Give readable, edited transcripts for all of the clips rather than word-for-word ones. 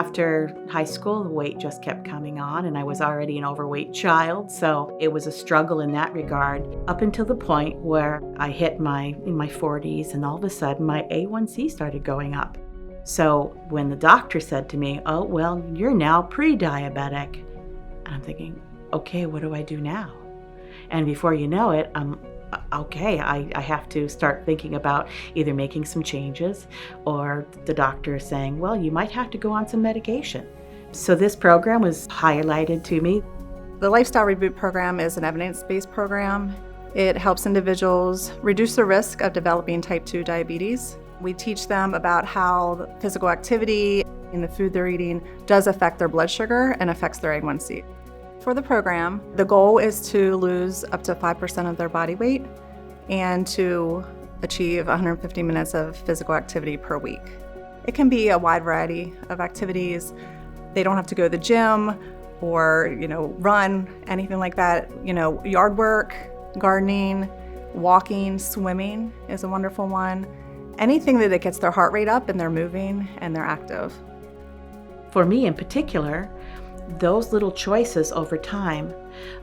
After high school, the weight just kept coming on, and I was already an overweight child, so it was a struggle in that regard, up until the point where I hit in my 40s, and all of a sudden my A1C started going up. So when the doctor said to me, "Oh, well, you're now pre-diabetic," and I'm thinking, okay, what do I do now? And before you know it, I have to start thinking about either making some changes, or the doctor is saying, well, you might have to go on some medication. So this program was highlighted to me. The Lifestyle Reboot program is an evidence-based program. It helps individuals reduce the risk of developing type 2 diabetes. We teach them about how physical activity and the food they're eating does affect their blood sugar and affects their A1C. For the program, the goal is to lose up to 5% of their body weight and to achieve 150 minutes of physical activity per week. It can be a wide variety of activities. They don't have to go to the gym or, run, anything like that. Yard work, gardening, walking, swimming is a wonderful one. Anything that it gets their heart rate up and they're moving and they're active. For me in particular, those little choices over time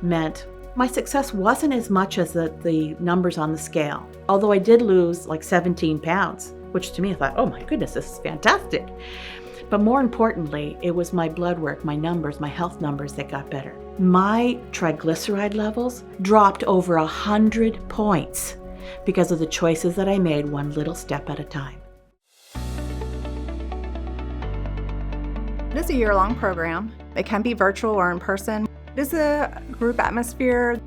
meant my success wasn't as much as the numbers on the scale. Although I did lose like 17 pounds, which to me I thought, oh my goodness, this is fantastic. But more importantly, it was my blood work, my numbers, my health numbers that got better. My triglyceride levels dropped over 100 points because of the choices that I made one little step at a time. It is a year-long program. It can be virtual or in person. It is a group atmosphere.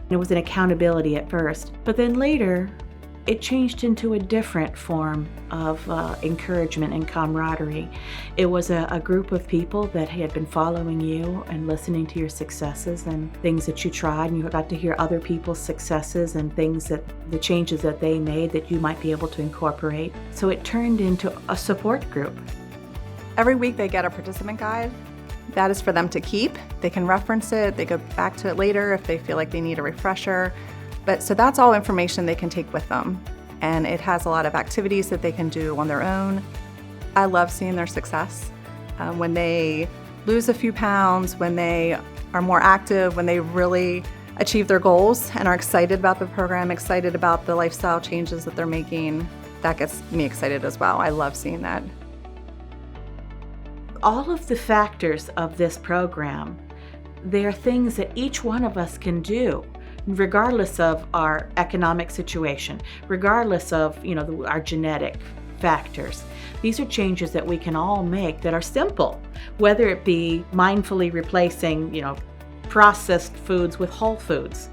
It was an accountability at first, but then later it changed into a different form of encouragement and camaraderie. It was a group of people that had been following you and listening to your successes and things that you tried, and you got to hear other people's successes and the changes that they made that you might be able to incorporate. So it turned into a support group. Every week they get a participant guide. That is for them to keep. They can reference it. They go back to it later if they feel like they need a refresher. So that's all information they can take with them. And it has a lot of activities that they can do on their own. I love seeing their success. When they lose a few pounds, when they are more active, when they really achieve their goals and are excited about the program, excited about the lifestyle changes that they're making, that gets me excited as well. I love seeing that. All of the factors of this program, they are things that each one of us can do, regardless of our economic situation, regardless of our genetic factors. These are changes that we can all make that are simple, whether it be mindfully replacing processed foods with whole foods,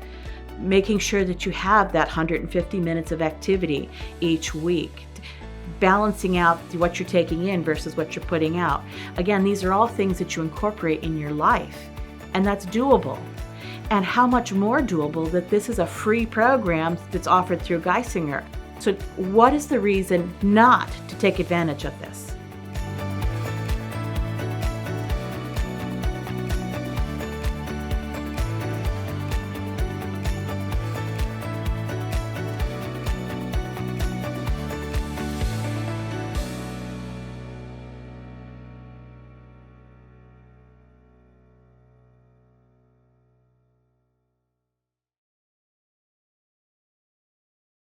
making sure that you have that 150 minutes of activity each week, balancing out what you're taking in versus what you're putting out. Again, these are all things that you incorporate in your life, and that's doable. And how much more doable that this is a free program that's offered through Geisinger. So what is the reason not to take advantage of this?